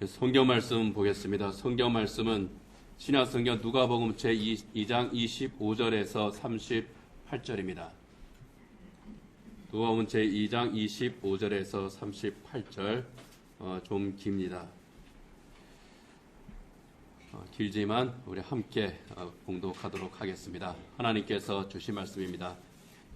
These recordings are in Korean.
성경 말씀 보겠습니다. 성경 말씀은 신약 성경 누가복음 제2장 25절에서 38절입니다. 누가복음 제2장 25절에서 38절 좀 깁니다. 길지만 우리 함께 봉독하도록 하겠습니다. 하나님께서 주신 말씀입니다.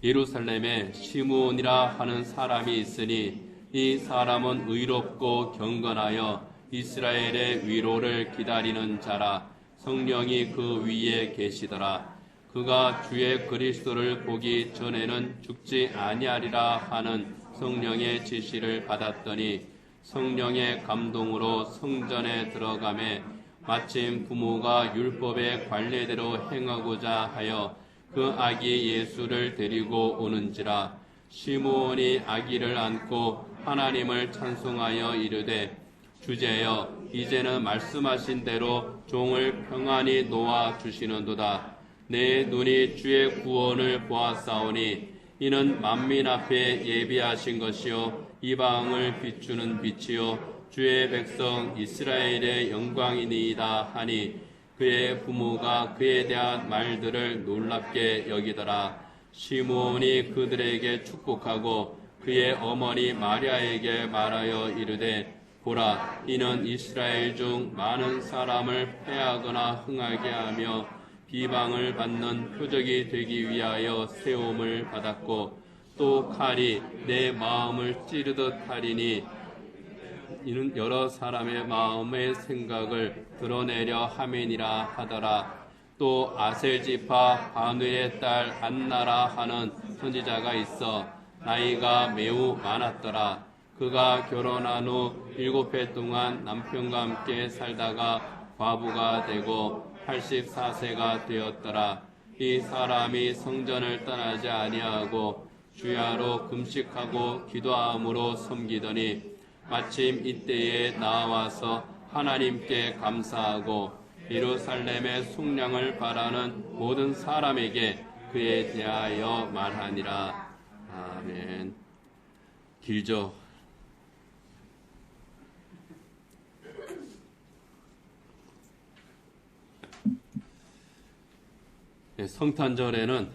예루살렘에 시므온이라 하는 사람이 있으니 이 사람은 의롭고 경건하여 이스라엘의 위로를 기다리는 자라. 성령이 그 위에 계시더라. 그가 주의 그리스도를 보기 전에는 죽지 아니하리라 하는 성령의 지시를 받았더니 성령의 감동으로 성전에 들어가매 마침 부모가 율법의 관례대로 행하고자 하여 그 아기 예수를 데리고 오는지라. 시므온이 아기를 안고 하나님을 찬송하여 이르되 주제여 이제는 말씀하신 대로 종을 평안히 놓아 주시는도다. 내 눈이 주의 구원을 보았사오니 이는 만민 앞에 예비하신 것이요 이방을 비추는 빛이요 주의 백성 이스라엘의 영광이니이다 하니 그의 부모가 그에 대한 말들을 놀랍게 여기더라. 시므온이 그들에게 축복하고 그의 어머니 마리아에게 말하여 이르되 보라, 이는 이스라엘 중 많은 사람을 패하거나 흥하게 하며 비방을 받는 표적이 되기 위하여 세움을 받았고 또 칼이 내 마음을 찌르듯 하리니 이는 여러 사람의 마음의 생각을 드러내려 함이니라 하더라. 또 아셀 지파 바누엘의 딸 안나라 하는 선지자가 있어 나이가 매우 많았더라. 그가 결혼한 후 7해 동안 남편과 함께 살다가 과부가 되고 84세가 되었더라. 이 사람이 성전을 떠나지 아니하고 주야로 금식하고 기도함으로 섬기더니 마침 이때에 나와서 하나님께 감사하고 예루살렘의 속량을 바라는 모든 사람에게 그에 대하여 말하니라. 아멘. 길죠. 성탄절에는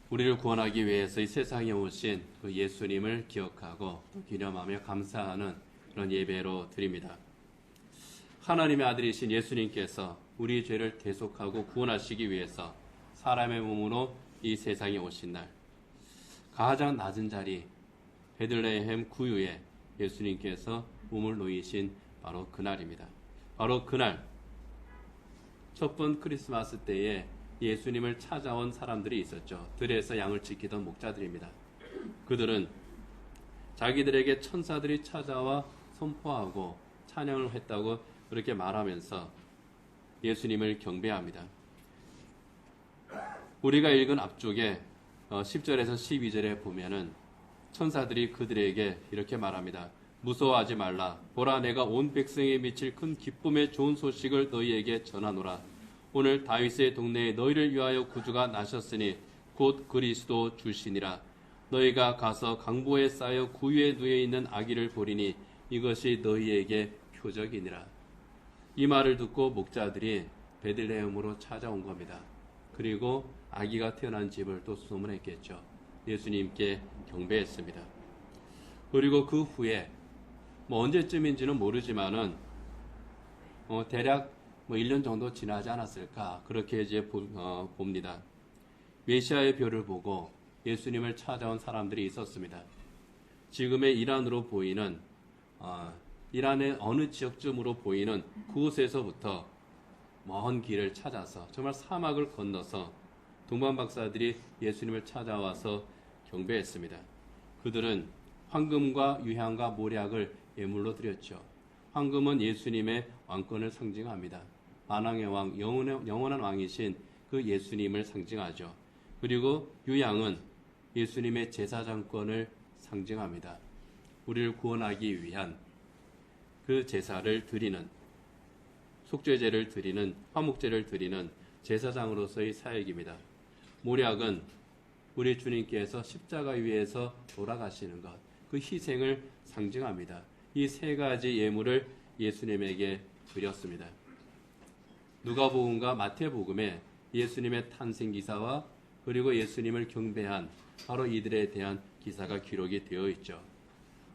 우리를 구원하기 위해서 이 세상에 오신 그 예수님을 기억하고 기념하며 감사하는 그런 예배로 드립니다. 하나님의 아들이신 예수님께서 우리 죄를 대속하고 구원하시기 위해서 사람의 몸으로 이 세상에 오신 날, 가장 낮은 자리 베들레헴 구유에 예수님께서 몸을 놓이신 바로 그날입니다. 바로 그날 첫 번 크리스마스 때에 예수님을 찾아온 사람들이 있었죠. 들에서 양을 지키던 목자들입니다. 그들은 자기들에게 천사들이 찾아와 선포하고 찬양을 했다고 그렇게 말하면서 예수님을 경배합니다. 우리가 읽은 앞쪽에 10절에서 12절에 보면은 천사들이 그들에게 이렇게 말합니다. 무서워하지 말라. 보라, 내가 온 백성에 미칠 큰 기쁨의 좋은 소식을 너희에게 전하노라. 오늘 다윗의 동네에 너희를 위하여 구주가 나셨으니 곧 그리스도 주시니라. 너희가 가서 강보에 쌓여 구유에 누워 있는 아기를 보리니 이것이 너희에게 표적이니라. 이 말을 듣고 목자들이 베들레헴으로 찾아온 겁니다. 그리고 아기가 태어난 집을 또 소문했겠죠. 예수님께 경배했습니다. 그리고 그 후에 언제쯤인지는 모르지만은 대략 1년 정도 지나지 않았을까 그렇게 이제 봅니다. 메시아의 별을 보고 예수님을 찾아온 사람들이 있었습니다. 지금의 이란으로 보이는 이란의 어느 지역쯤으로 보이는 그곳에서부터 먼 길을 찾아서 정말 사막을 건너서 동방 박사들이 예수님을 찾아와서 경배했습니다. 그들은 황금과 유향과 모략을 예물로 드렸죠. 황금은 예수님의 왕권을 상징합니다. 만왕의 왕, 영원한 왕이신 그 예수님을 상징하죠. 그리고 유향은 예수님의 제사장권을 상징합니다. 우리를 구원하기 위한 그 제사를 드리는, 속죄제를 드리는, 화목제를 드리는 제사장으로서의 사역입니다. 모략은 우리 주님께서 십자가 위에서 돌아가시는 것, 그 희생을 상징합니다. 이 세 가지 예물을 예수님에게 드렸습니다. 누가복음과 마태복음에 예수님의 탄생 기사와 그리고 예수님을 경배한 바로 이들에 대한 기사가 기록이 되어 있죠.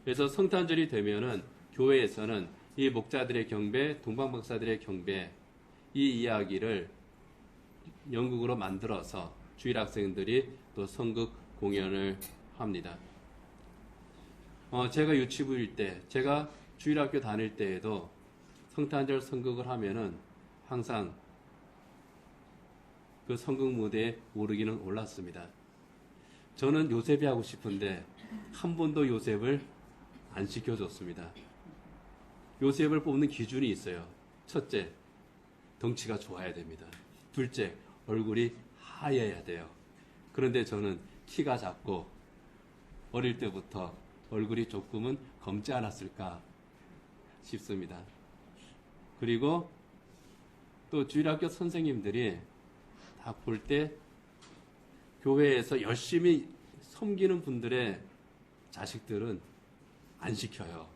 그래서 성탄절이 되면은 교회에서는 이 목자들의 경배, 동방박사들의 경배 이 이야기를 연극으로 만들어서 주일 학생들이 또 성극 공연을 합니다. 제가 유치부일 때, 제가 주일학교 다닐 때에도 성탄절 성극을 하면은 항상 그 성극 무대에 오르기는 올랐습니다. 저는 요셉이 하고 싶은데 한 번도 요셉을 안 시켜줬습니다. 요셉을 뽑는 기준이 있어요. 첫째, 덩치가 좋아야 됩니다. 둘째, 얼굴이 하얘야 돼요. 그런데 저는 키가 작고 어릴 때부터 얼굴이 조금은 검지 않았을까 싶습니다. 그리고 또 주일학교 선생님들이 다 볼 때 교회에서 열심히 섬기는 분들의 자식들은 안 시켜요.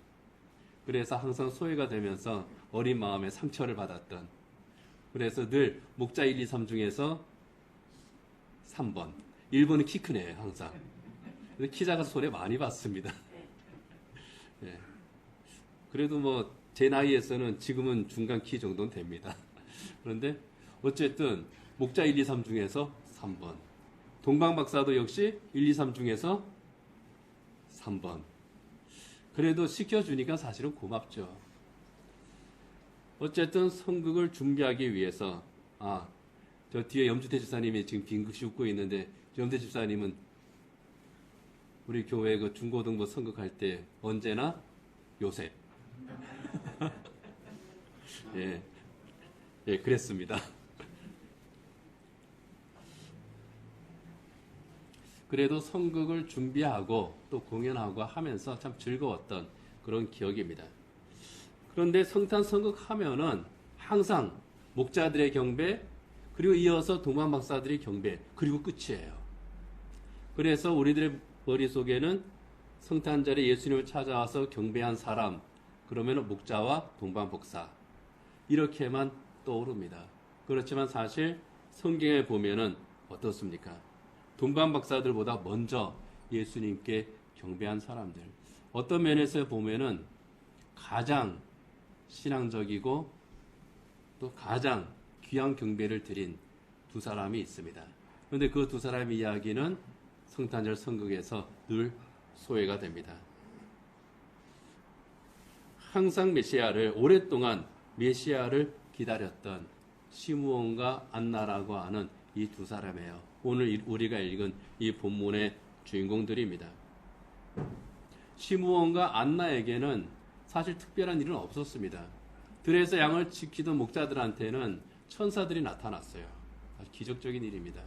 그래서 항상 소외가 되면서 어린 마음에 상처를 받았던, 그래서 늘 목자 1, 2, 3 중에서 3번. 1번은 키 큰 애예요, 항상. 키 작아서 손해 많이 받습니다. 네. 그래도 뭐 제 나이에서는 지금은 중간 키 정도는 됩니다. 그런데 어쨌든 목자 1, 2, 3 중에서 3번. 동방박사도 역시 1, 2, 3 중에서 3번. 그래도 시켜주니까 사실은 고맙죠. 어쨌든 성극을 준비하기 위해서 저 뒤에 염주태 집사님이 지금 빙긋이 웃고 있는데, 염주태 집사님은 우리 교회 그 중고등부 성극할 때 언제나 요셉. 예, 그랬습니다. 그래도 성극을 준비하고 또 공연하고 하면서 참 즐거웠던 그런 기억입니다. 그런데 성탄 성극 하면은 항상 목자들의 경배, 그리고 이어서 동방박사들의 경배, 그리고 끝이에요. 그래서 우리들의 머릿속에는 성탄절에 예수님을 찾아와서 경배한 사람, 그러면 목자와 동방박사 이렇게만 떠오릅니다. 그렇지만 사실 성경에 보면은 어떻습니까? 동방박사들보다 먼저 예수님께 경배한 사람들, 어떤 면에서 보면은 가장 신앙적이고 또 가장 귀한 경배를 드린 두 사람이 있습니다. 그런데 그 두 사람의 이야기는 성탄절 성극에서 늘 소외가 됩니다. 항상 메시아를, 오랫동안 메시아를 기다렸던 시므온과 안나라고 하는 이 두 사람이에요. 오늘 우리가 읽은 이 본문의 주인공들입니다. 시므온과 안나에게는 사실 특별한 일은 없었습니다. 들에서 양을 지키던 목자들한테는 천사들이 나타났어요. 아주 기적적인 일입니다.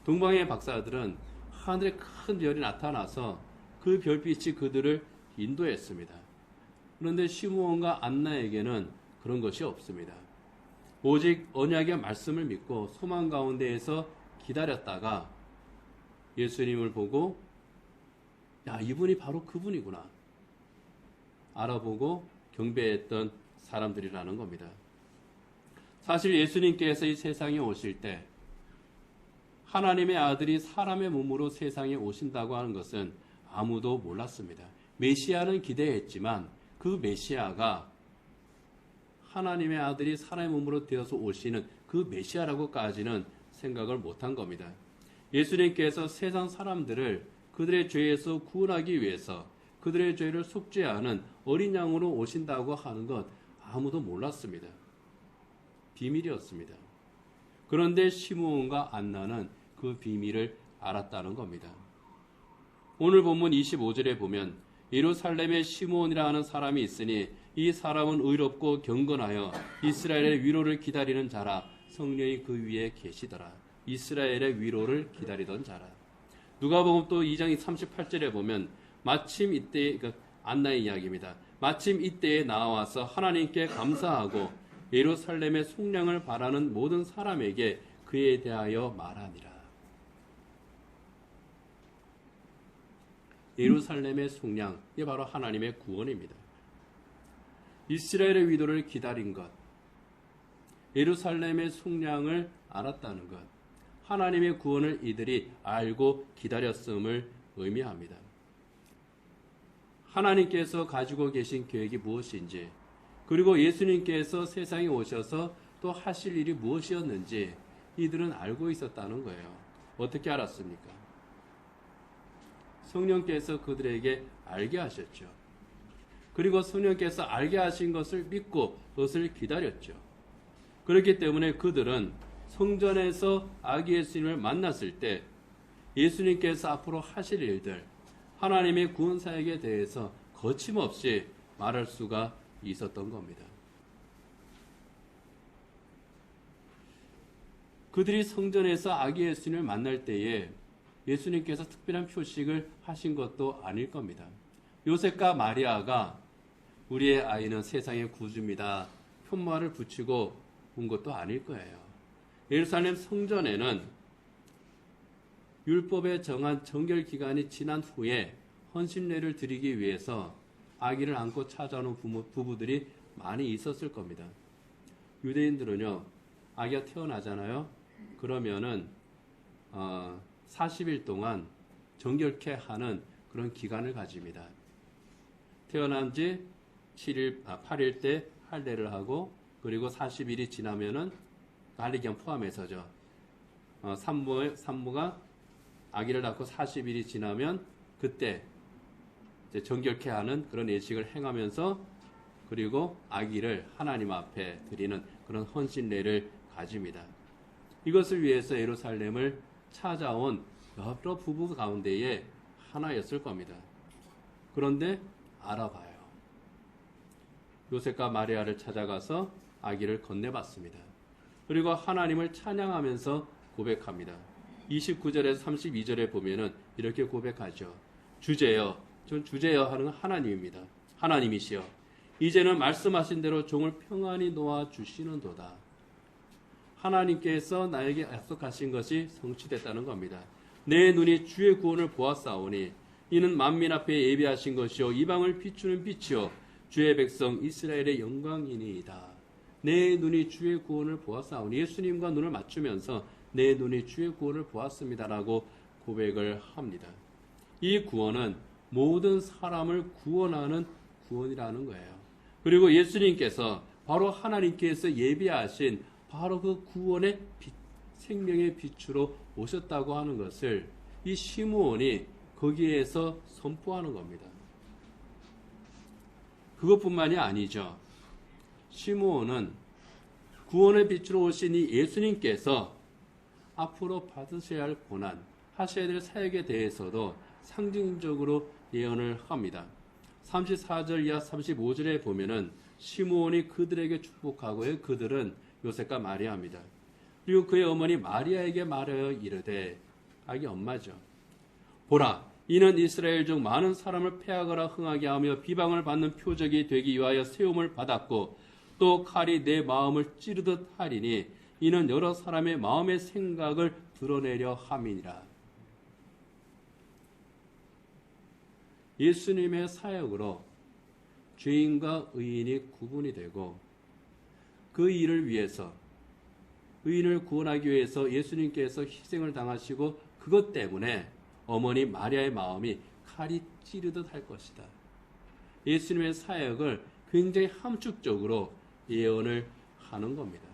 동방의 박사들은 하늘에 큰 별이 나타나서 그 별빛이 그들을 인도했습니다. 그런데 시므온과 안나에게는 그런 것이 없습니다. 오직 언약의 말씀을 믿고 소망 가운데에서 기다렸다가 예수님을 보고 이분이 바로 그분이구나 알아보고 경배했던 사람들이라는 겁니다. 사실 예수님께서 이 세상에 오실 때 하나님의 아들이 사람의 몸으로 세상에 오신다고 하는 것은 아무도 몰랐습니다. 메시아는 기대했지만 그 메시아가 하나님의 아들이 사람의 몸으로 되어서 오시는 그 메시아라고까지는 생각을 못한 겁니다. 예수님께서 세상 사람들을 그들의 죄에서 구원하기 위해서 그들의 죄를 속죄하는 어린 양으로 오신다고 하는 것 아무도 몰랐습니다. 비밀이었습니다. 그런데 시므온과 안나는 그 비밀을 알았다는 겁니다. 오늘 본문 25절에 보면 예루살렘에 시므온이라 하는 사람이 있으니 이 사람은 의롭고 경건하여 이스라엘의 위로를 기다리는 자라. 성령이 그 위에 계시더라. 이스라엘의 위로를 기다리던 자라. 누가복음 또 2장 38절에 보면 마침 이때, 안나의 이야기입니다. 마침 이때에 나와서 하나님께 감사하고 예루살렘의 속량을 바라는 모든 사람에게 그에 대하여 말하니라. 예루살렘의 속량, 이게 바로 하나님의 구원입니다. 이스라엘의 위도를 기다린 것, 예루살렘의 속량을 알았다는 것, 하나님의 구원을 이들이 알고 기다렸음을 의미합니다. 하나님께서 가지고 계신 계획이 무엇인지, 그리고 예수님께서 세상에 오셔서 또 하실 일이 무엇이었는지 이들은 알고 있었다는 거예요. 어떻게 알았습니까? 성령께서 그들에게 알게 하셨죠. 그리고 성령께서 알게 하신 것을 믿고 그것을 기다렸죠. 그렇기 때문에 그들은 성전에서 아기 예수님을 만났을 때 예수님께서 앞으로 하실 일들, 하나님의 구원 사역에 대해서 거침없이 말할 수가 있었던 겁니다. 그들이 성전에서 아기 예수님을 만날 때에 예수님께서 특별한 표식을 하신 것도 아닐 겁니다. 요셉과 마리아가 우리의 아이는 세상의 구주입니다. 편말을 붙이고 온 것도 아닐 거예요. 예루살렘 성전에는 율법에 정한 정결 기간이 지난 후에 헌신례를 드리기 위해서 아기를 안고 찾아오는 부부들이 많이 있었을 겁니다. 유대인들은요, 아기가 태어나잖아요. 그러면은 40일 동안 정결케 하는 그런 기간을 가집니다. 태어난 지 8일 때 할례를 하고, 그리고 40일이 지나면은 할례기간 포함해서죠. 산모가 아기를 낳고 40일이 지나면 그때 이제 정결케 하는 그런 예식을 행하면서, 그리고 아기를 하나님 앞에 드리는 그런 헌신례를 가집니다. 이것을 위해서 예루살렘을 찾아온 여러 부부 가운데에 하나였을 겁니다. 그런데 알아봐요. 요셉과 마리아를 찾아가서 아기를 건네받습니다. 그리고 하나님을 찬양하면서 고백합니다. 29절에서 32절에 보면은 이렇게 고백하죠. 주제여, 전 주제여 하는 하나님입니다. 하나님이시여, 이제는 말씀하신 대로 종을 평안히 놓아 주시는도다. 하나님께서 나에게 약속하신 것이 성취됐다는 겁니다. 내 눈이 주의 구원을 보았사오니 이는 만민 앞에 예비하신 것이요 이방을 비추는 빛이요 주의 백성 이스라엘의 영광이니이다. 내 눈이 주의 구원을 보았사오니, 예수님과 눈을 맞추면서 내 눈이 주의 구원을 보았습니다라고 고백을 합니다. 이 구원은 모든 사람을 구원하는 구원이라는 거예요. 그리고 예수님께서 바로 하나님께서 예비하신 바로 그 구원의 빛, 생명의 빛으로 오셨다고 하는 것을 이 시므온이 거기에서 선포하는 겁니다. 그것뿐만이 아니죠. 시므온은 구원의 빛으로 오신 이 예수님께서 앞으로 받으셔야 할 고난, 하셔야 될 사역에 대해서도 상징적으로 예언을 합니다. 34절 이하 35절에 보면은 시므온이 그들에게 축복하고요. 그들은 요셉과 마리아입니다. 그리고 그의 어머니 마리아에게 말하여 이르되, 아기 엄마죠. 보라, 이는 이스라엘 중 많은 사람을 패하거나 흥하게 하며 비방을 받는 표적이 되기 위하여 세움을 받았고, 또 칼이 내 마음을 찌르듯 하리니 이는 여러 사람의 마음의 생각을 드러내려 함이니라. 예수님의 사역으로 죄인과 의인이 구분이 되고, 그 일을 위해서, 의인을 구원하기 위해서 예수님께서 희생을 당하시고, 그것 때문에 어머니 마리아의 마음이 칼이 찌르듯 할 것이다. 예수님의 사역을 굉장히 함축적으로 예언을 하는 겁니다.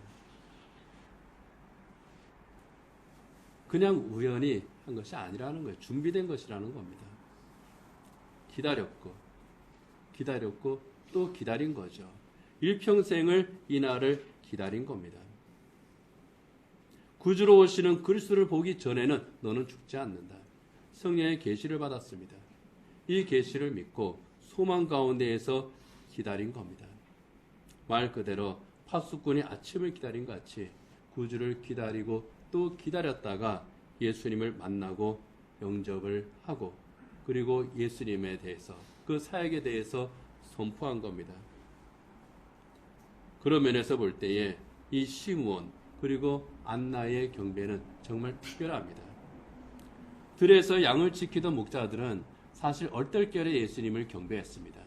그냥 우연히 한 것이 아니라는 거예요. 준비된 것이라는 겁니다. 기다렸고 또 기다린 거죠. 일평생을 이 날을 기다린 겁니다. 구주로 오시는 그리스도를 보기 전에는 너는 죽지 않는다. 성령의 계시를 받았습니다. 이 계시를 믿고 소망 가운데에서 기다린 겁니다. 말 그대로 파수꾼이 아침을 기다린 것 같이 구주를 기다리고 또 기다렸다가 예수님을 만나고 영접을 하고, 그리고 예수님에 대해서, 그 사역에 대해서 선포한 겁니다. 그런 면에서 볼 때에 이 시므온 그리고 안나의 경배는 정말 특별합니다. 들에서 양을 지키던 목자들은 사실 얼떨결에 예수님을 경배했습니다.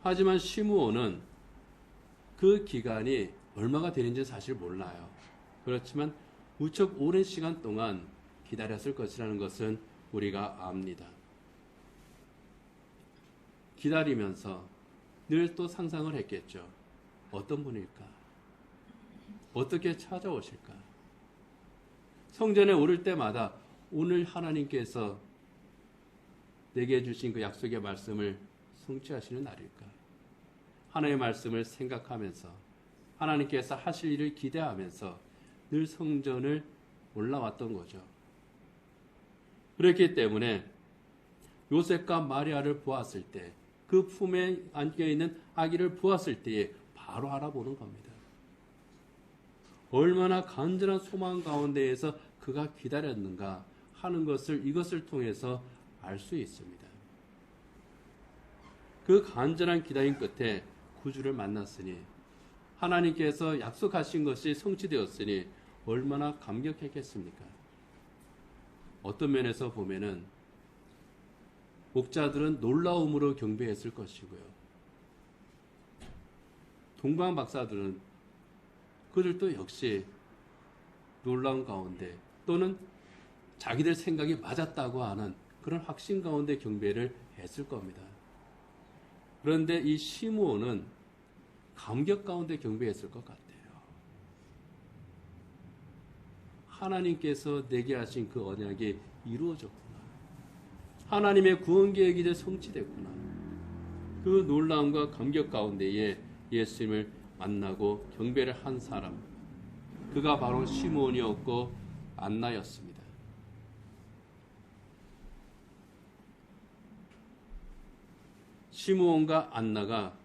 하지만 시므온은 그 기간이 얼마가 되는지 사실 몰라요. 그렇지만 무척 오랜 시간 동안 기다렸을 것이라는 것은 우리가 압니다. 기다리면서 늘 또 상상을 했겠죠. 어떤 분일까? 어떻게 찾아오실까? 성전에 오를 때마다 오늘 하나님께서 내게 주신 그 약속의 말씀을 성취하시는 날일까? 하나님의 말씀을 생각하면서 하나님께서 하실 일을 기대하면서 늘 성전을 올라왔던 거죠. 그렇기 때문에 요셉과 마리아를 보았을 때, 그 품에 안겨 있는 아기를 보았을 때에 바로 알아보는 겁니다. 얼마나 간절한 소망 가운데에서 그가 기다렸는가 하는 것을 이것을 통해서 알 수 있습니다. 그 간절한 기다림 끝에 구주를 만났으니, 하나님께서 약속하신 것이 성취되었으니 얼마나 감격했겠습니까? 어떤 면에서 보면은 목자들은 놀라움으로 경배했을 것이고요. 동방 박사들은 그들도 역시 놀라운 가운데 또는 자기들 생각이 맞았다고 하는 그런 확신 가운데 경배를 했을 겁니다. 그런데 이 시므온은 감격 가운데 경배했을 것 같아요. 하나님께서 내게 하신 그 언약이 이루어졌구나. 하나님의 구원 계획이 이제 성취됐구나. 그 놀라움과 감격 가운데에 예수님을 만나고 경배를 한 사람, 그가 바로 시므온이었고 안나였습니다. 시므온과 안나가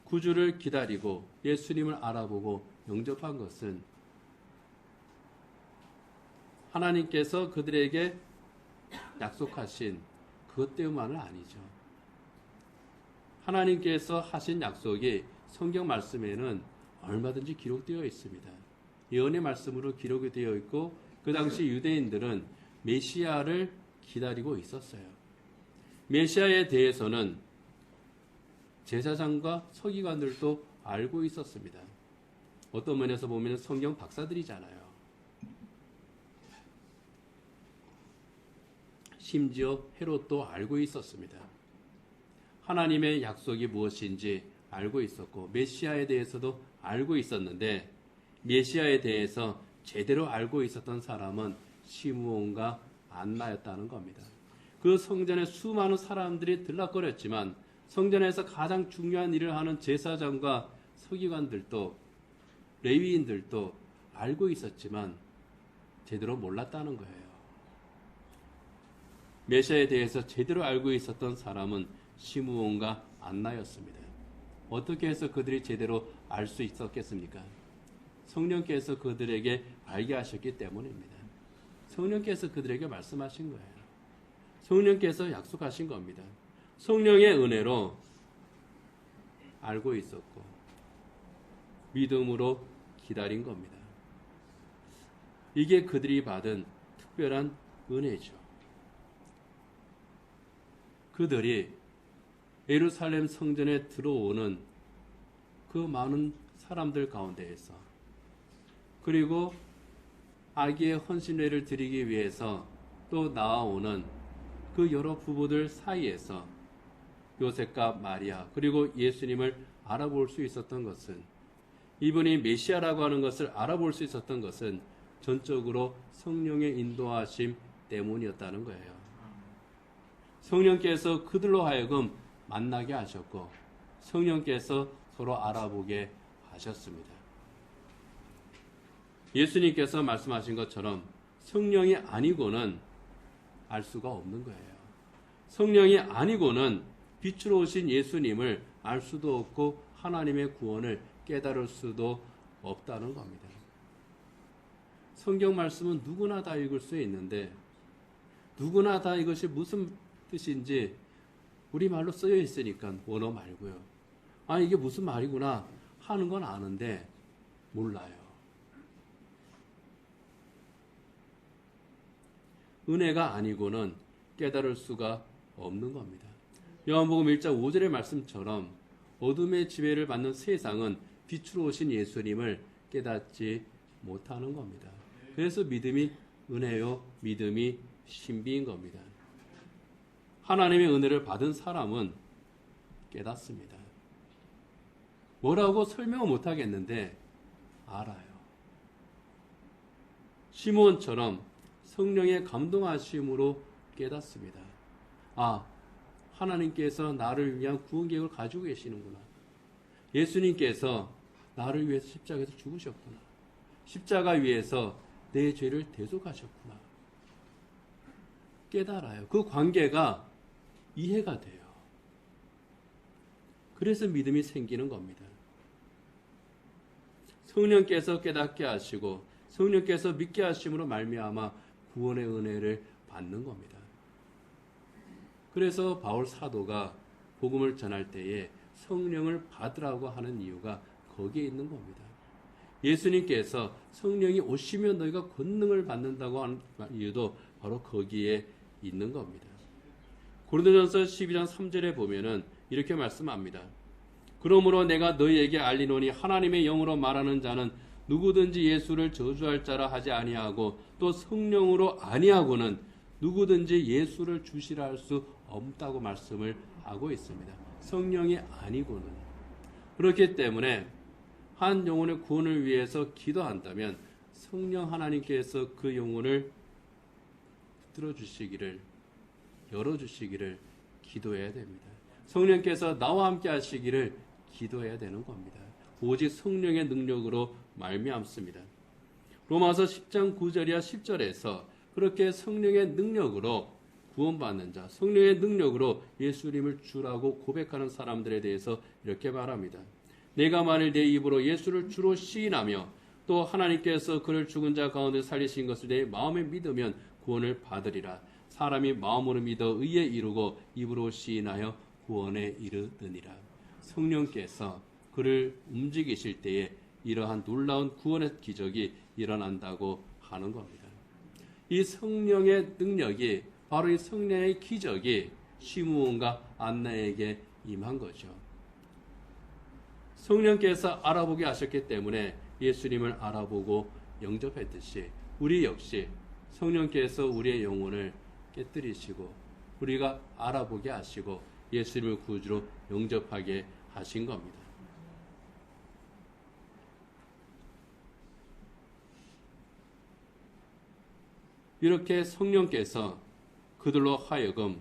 구주를 기다리고 예수님을 알아보고 영접한 것은 하나님께서 그들에게 약속하신 그것 때문만은 아니죠. 하나님께서 하신 약속이 성경 말씀에는 얼마든지 기록되어 있습니다. 예언의 말씀으로 기록이 되어 있고, 그 당시 유대인들은 메시아를 기다리고 있었어요. 메시아에 대해서는 제사장과 서기관들도 알고 있었습니다. 어떤 면에서 보면 성경 박사들이잖아요. 심지어 헤롯도 알고 있었습니다. 하나님의 약속이 무엇인지 알고 있었고 메시아에 대해서도 알고 있었는데, 메시아에 대해서 제대로 알고 있었던 사람은 시므온과 안나였다는 겁니다. 그 성전에 수많은 사람들이 들락거렸지만 성전에서 가장 중요한 일을 하는 제사장과 서기관들도 레위인들도 알고 있었지만 제대로 몰랐다는 거예요. 메시아에 대해서 제대로 알고 있었던 사람은 시므온과 안나였습니다. 어떻게 해서 그들이 제대로 알 수 있었겠습니까? 성령께서 그들에게 알게 하셨기 때문입니다. 성령께서 그들에게 말씀하신 거예요. 성령께서 약속하신 겁니다. 성령의 은혜로 알고 있었고 믿음으로 기다린 겁니다. 이게 그들이 받은 특별한 은혜죠. 그들이 예루살렘 성전에 들어오는 그 많은 사람들 가운데에서, 그리고 아기의 헌신례를 드리기 위해서 또 나아오는 그 여러 부부들 사이에서 요셉과 마리아 그리고 예수님을 알아볼 수 있었던 것은, 이분이 메시아라고 하는 것을 알아볼 수 있었던 것은 전적으로 성령의 인도하심 때문이었다는 거예요. 성령께서 그들로 하여금 만나게 하셨고 성령께서 서로 알아보게 하셨습니다. 예수님께서 말씀하신 것처럼 성령이 아니고는 알 수가 없는 거예요. 성령이 아니고는 빛으로 오신 예수님을 알 수도 없고 하나님의 구원을 깨달을 수도 없다는 겁니다. 성경 말씀은 누구나 다 읽을 수 있는데 누구나 다 이것이 무슨 뜻인지 우리말로 쓰여 있으니까 원어 말고요. 아, 이게 무슨 말이구나 하는 건 아는데 몰라요. 은혜가 아니고는 깨달을 수가 없는 겁니다. 요한복음 1장 5절의 말씀처럼 어둠의 지배를 받는 세상은 빛으로 오신 예수님을 깨닫지 못하는 겁니다. 그래서 믿음이 은혜요, 믿음이 신비인 겁니다. 하나님의 은혜를 받은 사람은 깨닫습니다. 뭐라고 설명을 못하겠는데 알아요. 시므온처럼 성령의 감동하심으로 깨닫습니다. 아, 하나님께서 나를 위한 구원 계획을 가지고 계시는구나. 예수님께서 나를 위해서 십자가에서 죽으셨구나. 십자가 위에서 내 죄를 대속하셨구나. 깨달아요. 그 관계가 이해가 돼요. 그래서 믿음이 생기는 겁니다. 성령께서 깨닫게 하시고 성령께서 믿게 하심으로 말미암아 구원의 은혜를 받는 겁니다. 그래서 바울 사도가 복음을 전할 때에 성령을 받으라고 하는 이유가 거기에 있는 겁니다. 예수님께서 성령이 오시면 너희가 권능을 받는다고 하는 이유도 바로 거기에 있는 겁니다. 고린도전서 12장 3절에 보면은 이렇게 말씀합니다. 그러므로 내가 너희에게 알리노니 하나님의 영으로 말하는 자는 누구든지 예수를 저주할 자라 하지 아니하고 또 성령으로 아니하고는 누구든지 예수를 주시라 할 수 없다고 말씀을 하고 있습니다. 성령이 아니고는. 그렇기 때문에 한 영혼의 구원을 위해서 기도한다면 성령 하나님께서 그 영혼을 붙들어 주시기를, 열어주시기를 기도해야 됩니다. 성령께서 나와 함께 하시기를 기도해야 되는 겁니다. 오직 성령의 능력으로 말미암습니다. 로마서 10장 9절이야 10절에서 그렇게 성령의 능력으로 구원받는 자, 성령의 능력으로 예수님을 주라고 고백하는 사람들에 대해서 이렇게 말합니다. 내가 만일 내 입으로 예수를 주로 시인하며 또 하나님께서 그를 죽은 자 가운데 살리신 것을 내 마음에 믿으면 구원을 받으리라. 사람이 마음으로 믿어 의에 이르고 입으로 시인하여 구원에 이르느니라. 성령께서 그를 움직이실 때에 이러한 놀라운 구원의 기적이 일어난다고 하는 겁니다. 이 성령의 능력이, 바로 이 성령의 기적이 시므온과 안나에게 임한 거죠. 성령께서 알아보게 하셨기 때문에 예수님을 알아보고 영접했듯이 우리 역시 성령께서 우리의 영혼을 깨뜨리시고 우리가 알아보게 하시고 예수님을 구주로 영접하게 하신 겁니다. 이렇게 성령께서 그들로 하여금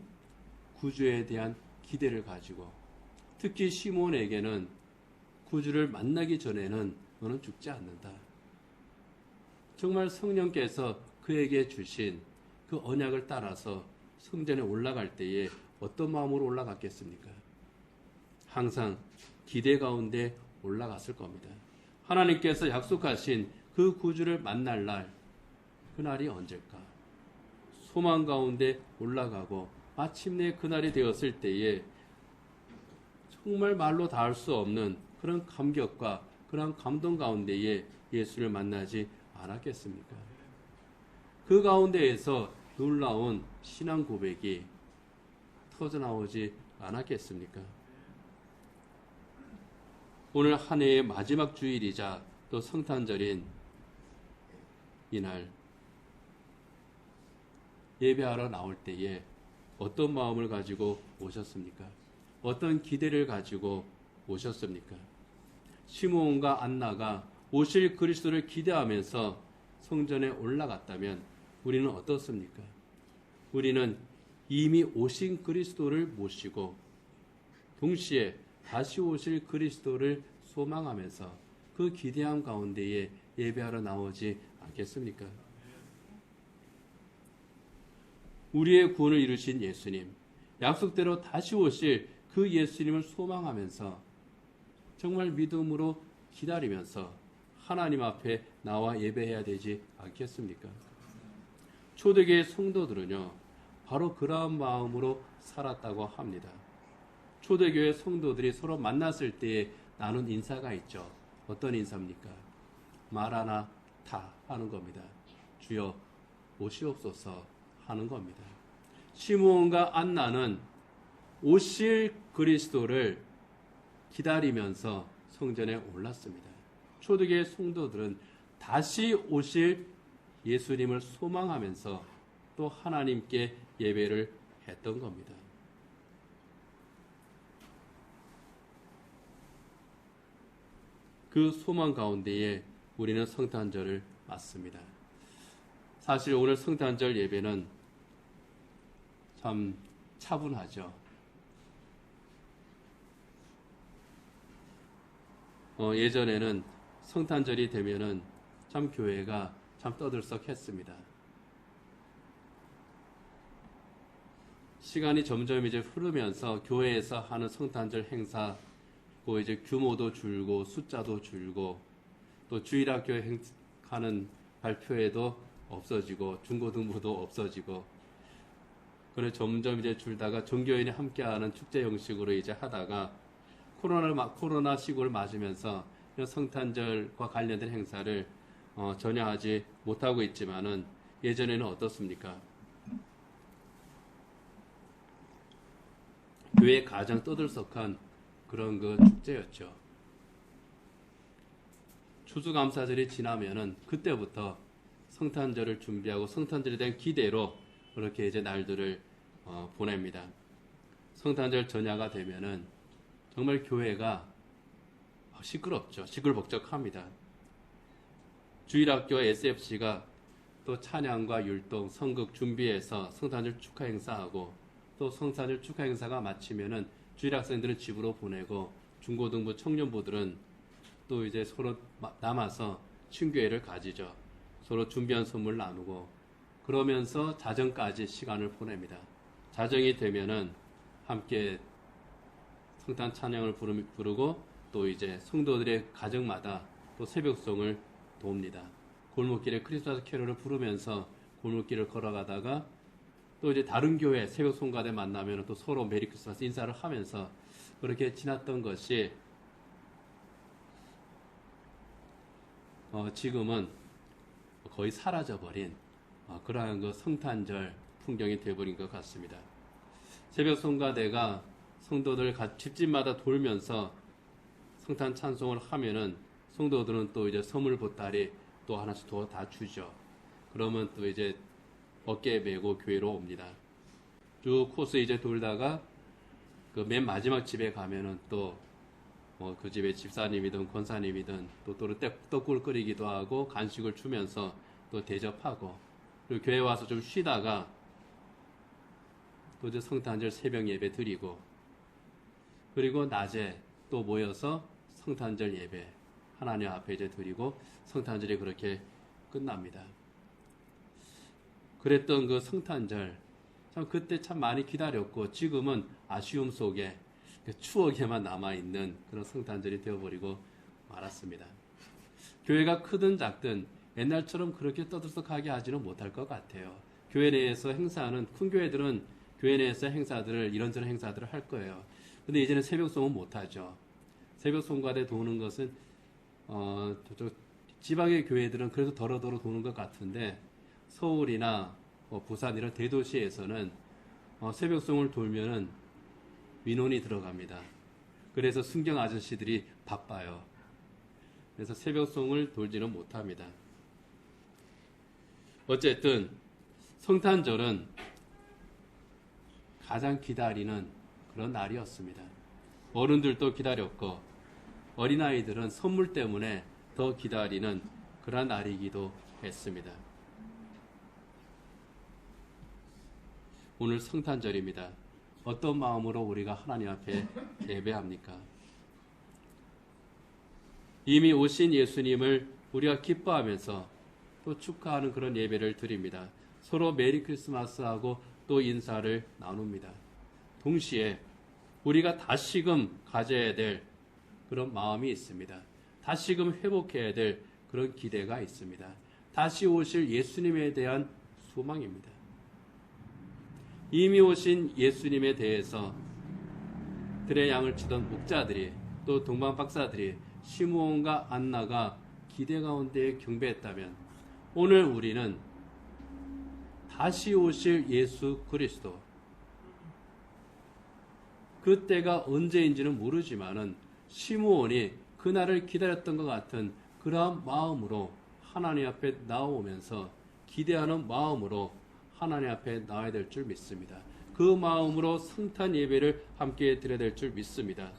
구주에 대한 기대를 가지고, 특히 시몬에게는 구주를 만나기 전에는 너는 죽지 않는다. 정말 성령께서 그에게 주신 그 언약을 따라서 성전에 올라갈 때에 어떤 마음으로 올라갔겠습니까? 항상 기대 가운데 올라갔을 겁니다. 하나님께서 약속하신 그 구주를 만날 날, 그날이 언제일까? 소망 가운데 올라가고 마침내 그날이 되었을 때에 정말 말로 닿을 수 없는 그런 감격과 그런 감동 가운데에 예수를 만나지 않았겠습니까? 그 가운데에서 놀라운 신앙 고백이 터져나오지 않았겠습니까? 오늘 한 해의 마지막 주일이자 또 성탄절인 이날 예배하러 나올 때에 어떤 마음을 가지고 오셨습니까? 어떤 기대를 가지고 오셨습니까? 시므온과 안나가 오실 그리스도를 기대하면서 성전에 올라갔다면 우리는 어떻습니까? 우리는 이미 오신 그리스도를 모시고 동시에 다시 오실 그리스도를 소망하면서 그 기대함 가운데에 예배하러 나오지 않겠습니까? 우리의 구원을 이루신 예수님, 약속대로 다시 오실 그 예수님을 소망하면서 정말 믿음으로 기다리면서 하나님 앞에 나와 예배해야 되지 않겠습니까? 초대교회 성도들은요, 바로 그러한 마음으로 살았다고 합니다. 초대교회 성도들이 서로 만났을 때에 나눈 인사가 있죠. 어떤 인사입니까? 마라나타 하는 겁니다. 주여 오시옵소서 하는 겁니다. 시므온과 안나는 오실 그리스도를 기다리면서 성전에 올랐습니다. 초대교회 성도들은 다시 오실 예수님을 소망하면서 또 하나님께 예배를 했던 겁니다. 그 소망 가운데에 우리는 성탄절을 맞습니다. 사실 오늘 성탄절 예배는 참 차분하죠. 예전에는 성탄절이 되면은 참 교회가 참 떠들썩했습니다. 시간이 점점 이제 흐르면서 교회에서 하는 성탄절 행사, 그 이제 규모도 줄고 숫자도 줄고 또 주일학교에 하는 발표회도 없어지고 중고등부도 없어지고 그래 점점 이제 줄다가 종교인이 함께하는 축제 형식으로 이제 하다가 코로나 시국을 맞으면서 성탄절과 관련된 행사를 전혀 하지 못하고 있지만은 예전에는 어떻습니까? 교회 가장 떠들썩한 그런 그 축제였죠. 추수감사절이 지나면은 그때부터 성탄절을 준비하고 성탄절에 대한 기대로 그렇게 이제 날들을 보냅니다. 성탄절 전야가 되면은 정말 교회가 시끄럽죠. 시끌벅적합니다. 주일학교 SFC가 또 찬양과 율동, 성극 준비해서 성탄절 축하 행사하고 또 성탄절 축하 행사가 마치면은 주일학생들은 집으로 보내고 중고등부 청년부들은 또 이제 서로 남아서 친교회를 가지죠. 서로 준비한 선물 나누고 그러면서 자정까지 시간을 보냅니다. 자정이 되면은 함께 성탄 찬양을 부르고 또 이제 성도들의 가정마다 또 새벽송을 돕니다. 골목길에 크리스마스 캐롤을 부르면서 골목길을 걸어가다가 또 이제 다른 교회 새벽 송가대 만나면 또 서로 메리 크리스마스 인사를 하면서 그렇게 지났던 것이 지금은 거의 사라져버린 그러한 그 성탄절 풍경이 되어버린 것 같습니다. 새벽 송가대가 성도들 집집마다 돌면서 성탄 찬송을 하면은 성도들은 또 이제 선물 보따리 또 하나씩 더 다 주죠. 그러면 또 이제 어깨에 메고 교회로 옵니다. 쭉 코스 이제 돌다가 그 맨 마지막 집에 가면은 또 그 집에 집사님이든 권사님이든 또 떡국을 끓이기도 하고 간식을 주면서 또 대접하고 그리고 교회 와서 좀 쉬다가 또 이제 성탄절 새벽 예배 드리고 그리고 낮에 또 모여서 성탄절 예배 하나님 앞에 이제 드리고 성탄절이 그렇게 끝납니다. 그랬던 그 성탄절 참 그때 참 많이 기다렸고 지금은 아쉬움 속에 추억에만 남아있는 그런 성탄절이 되어버리고 말았습니다. 교회가 크든 작든 옛날처럼 그렇게 떠들썩하게 하지는 못할 것 같아요. 교회 내에서 행사하는 큰 교회들은 교회 내에서 행사들을 이런저런 행사들을 할 거예요. 근데 이제는 새벽송은 못하죠. 새벽송가대 도는 것은 지방의 교회들은 그래도 더러더러 도는 것 같은데 서울이나 부산 이런 대도시에서는 새벽송을 돌면은 민원이 들어갑니다. 그래서 순경 아저씨들이 바빠요. 그래서 새벽송을 돌지는 못합니다. 어쨌든 성탄절은 가장 기다리는 그런 날이었습니다. 어른들도 기다렸고 어린아이들은 선물 때문에 더 기다리는 그런 날이기도 했습니다. 오늘 성탄절입니다. 어떤 마음으로 우리가 하나님 앞에 예배합니까? 이미 오신 예수님을 우리가 기뻐하면서 또 축하하는 그런 예배를 드립니다. 서로 메리 크리스마스하고 또 인사를 나눕니다. 동시에 우리가 다시금 가져야 될 그런 마음이 있습니다. 다시금 회복해야 될 그런 기대가 있습니다. 다시 오실 예수님에 대한 소망입니다. 이미 오신 예수님에 대해서 들의 양을 치던 목자들이 또 동방 박사들이 시므온과 안나가 기대 가운데 경배했다면 오늘 우리는 다시 오실 예수 그리스도 그때가 언제인지는 모르지만은 시므온이 그날을 기다렸던 것 같은 그러한 마음으로 하나님 앞에 나오면서 기대하는 마음으로 하나님 앞에 나와야 될 줄 믿습니다. 그 마음으로 성탄 예배를 함께 드려야 될 줄 믿습니다.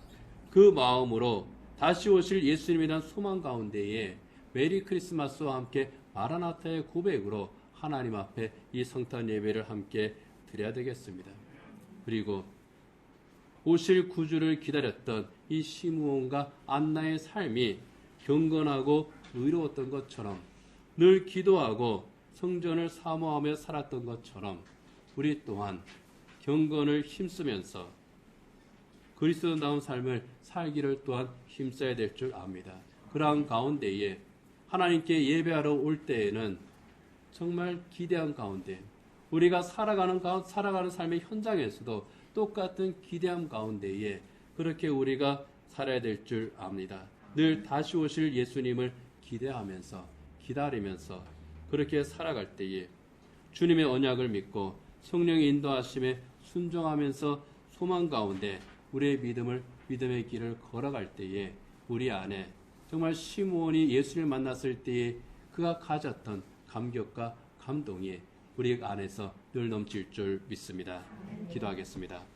그 마음으로 다시 오실 예수님에 대한 소망 가운데에 메리 크리스마스와 함께 마라나타의 고백으로 하나님 앞에 이 성탄 예배를 함께 드려야 되겠습니다. 그리고 오실 구주를 기다렸던 이 시므온과 안나의 삶이 경건하고 의로웠던 것처럼 늘 기도하고 성전을 사모하며 살았던 것처럼 우리 또한 경건을 힘쓰면서 그리스도다운 삶을 살기를 또한 힘써야 될 줄 압니다. 그러한 가운데에 하나님께 예배하러 올 때에는 정말 기대한 가운데 우리가 살아가는 삶의 현장에서도 똑같은 기대함 가운데에 그렇게 우리가 살아야 될 줄 압니다. 늘 다시 오실 예수님을 기대하면서 기다리면서 그렇게 살아갈 때에 주님의 언약을 믿고 성령의 인도하심에 순종하면서 소망 가운데 우리의 믿음의 길을 걸어갈 때에 우리 안에 정말 시므온이 예수를 만났을 때에 그가 가졌던 감격과 감동이 우리 안에서 늘 넘칠 줄 믿습니다. 기도하겠습니다.